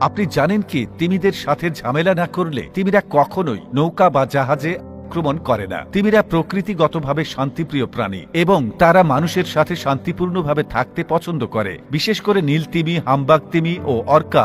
আপনি জানেন কি, তিমিদের সাথে ঝামেলা না করলে তিমিরা কখনোই নৌকা বা জাহাজে আক্রমণ করে না। তিমিরা প্রকৃতিগতভাবে শান্তিপ্রিয় প্রাণী এবং তারা মানুষের সাথে শান্তিপূর্ণভাবে থাকতে পছন্দ করে। বিশেষ করে নীল তিমি, হামবাগ তিমি ও অর্কা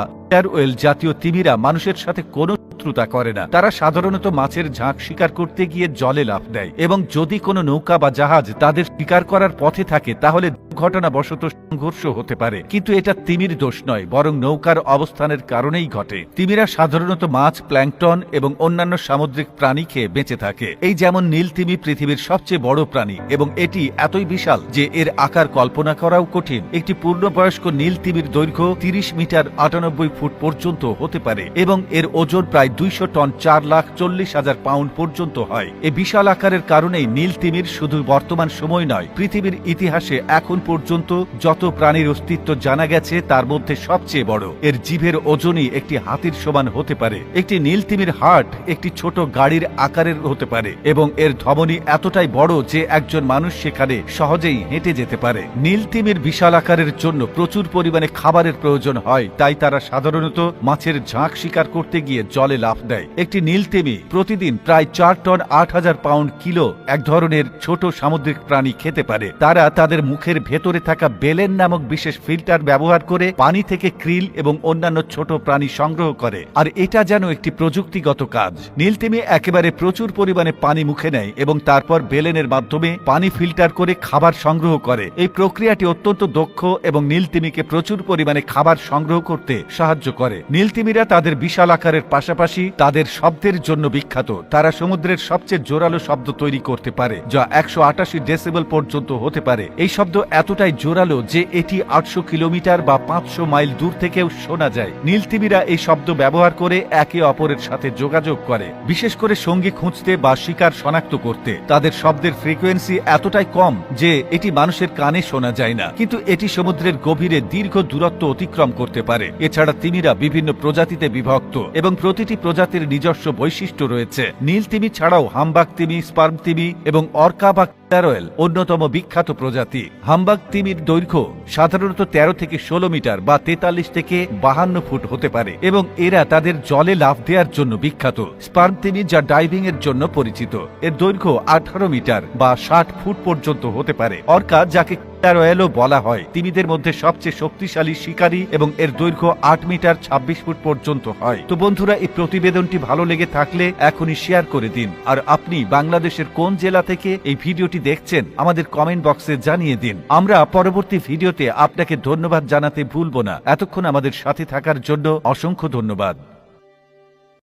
ওয়েল জাতীয় তিমিরা মানুষের সাথে কোনো শত্রুতা করে না। তারা সাধারণত মাছের ঝাঁক শিকার করতে গিয়ে জলে লাফ দেয় এবং যদি কোনো নৌকা বা জাহাজ তাদের শিকার করার পথে থাকে তাহলে দুর্ঘটনাবশত সংঘর্ষ হতে পারে। কিন্তু এটা তিমির দোষ নয়, বরং নৌকার অবস্থানের কারণেই ঘটে। তিমিরা সাধারণত মাছ, প্ল্যাঙ্কটন এবং অন্যান্য সামুদ্রিক প্রাণী খেয়ে বেঁচে থাকে। এই যেমন নীল তিমি পৃথিবীর সবচেয়ে বড় প্রাণী এবং এটি এতই বিশাল যে এর আকার কল্পনা করাও কঠিন। একটি পূর্ণবয়স্ক নীল তিমির দৈর্ঘ্য 30 মিটার 98 ফুট পর্যন্ত হতে পারে এবং এর ওজন প্রায় 200 টন 4,40,000 পাউন্ড পর্যন্ত হয়। এই বিশাল আকারের কারণেই নীল তিমির শুধু বর্তমান সময় নয়, পৃথিবীর ইতিহাসে এখন পর্যন্ত যত প্রাণীর অস্তিত্ব জানা গেছে তার মধ্যে সবচেয়ে বড়। এর জিভের ওজনই একটি হাতির সমান হতে পারে। একটি নীল তিমির হার্ট একটি ছোট গাড়ির আকারের হতে পারে এবং এর ধমনী এতটাই বড় যে একজন মানুষ সেখানে সহজেই হেঁটে যেতে পারে। নীল তিমির বিশাল আকারের জন্য প্রচুর পরিমাণে খাবারের প্রয়োজন হয়, তাই তারা সাধারণত মাছের ঝাঁক শিকার করতে গিয়ে জলে লাফ দেয়। একটি নীল তিমি প্রতিদিন প্রায় 4 টন 8,000 পাউন্ড কিলো এক ধরনের ছোট সামুদ্রিক প্রাণী খেতে পারে। তারা তাদের মুখের ভেতরে থাকা বেলেন নামক বিশেষ ফিল্টার ব্যবহার করে পানি থেকে ক্রিল এবং অন্যান্য ছোট প্রাণী সংগ্রহ করে, আর এটা যেন একটি প্রযুক্তিগত কাজ। নীল তিমি একেবারে প্রচুর পরিমাণে পানি মুখে নেয় এবং তারপর বেলেনের মাধ্যমে পানি ফিল্টার করে খাবার সংগ্রহ করে। এই প্রক্রিয়াটি অত্যন্ত দক্ষ এবং নীল তিমিকে প্রচুর পরিমাণে খাবার সংগ্রহ করতে সাহায্য করে। নীল তিমিরা তাদের বিশাল আকারের পাশাপাশি তাদের শব্দের জন্য বিখ্যাত। তারা সমুদ্রের সবচেয়ে জোরালো শব্দ তৈরি করতে পারে, যা 188 ডেসিবেল পর্যন্ত হতে পারে। এই শব্দ এতটাই জোরালো যে এটি 800 কিলোমিটার বা 500 মাইল দূর থেকেও শোনা যায়। নীল তিমিরা এই শব্দ ব্যবহার করে একে অপরের সাথে যোগাযোগ করে, বিশেষ করে সঙ্গী খুঁজতে বা শিকার শনাক্ত করতে। তাদের শব্দের ফ্রিকোয়েন্সি এতটাই কম যে এটি মানুষের কানে শোনা যায় না, কিন্তু এটি সমুদ্রের গভীরে দীর্ঘ দূরত্ব অতিক্রম করতে পারে। এছাড়া তিমিরা বিভিন্ন প্রজাতিতে বিভক্ত এবং প্রতিটি প্রজাতির নিজস্ব বৈশিষ্ট্য রয়েছে। নীল তিমি ছাড়াও হামবাগ তিমি, স্পার্ম তিমি এবং অর্কা বা রয়েল অন্যতম বিখ্যাত প্রজাতি। হামবাগ তিমির দৈর্ঘ্য সাধারণত 13 থেকে 16 মিটার বা 43 থেকে 52 ফুট হতে পারে এবং এরা তাদের জলে লাফ দেওয়ার জন্য বিখ্যাত। স্পার্ম তিমি, যা ডাইভিং এর জন্য পরিচিত, এর দৈর্ঘ্য 18 মিটার বা 60 ফুট পর্যন্ত হতে পারে। অর্কা, যাকে রয়েলও বলা হয়, তিমিদের মধ্যে সবচেয়ে শক্তিশালী শিকারী এবং এর দৈর্ঘ্য 8 মিটার 26 ফুট পর্যন্ত হয়। তো বন্ধুরা, এই প্রতিবেদনটি ভালো লেগে থাকলে এখনই শেয়ার করে দিন। আর আপনি বাংলাদেশের কোন জেলা থেকে এই ভিডিওটি দেখছেন আমাদের কমেন্ট বক্সে জানিয়ে দিন। আমরা পরবর্তী ভিডিওতে আপনাকে ধন্যবাদ জানাতে ভুলব না। এতক্ষণ আমাদের সাথে থাকার জন্য অসংখ্য ধন্যবাদ।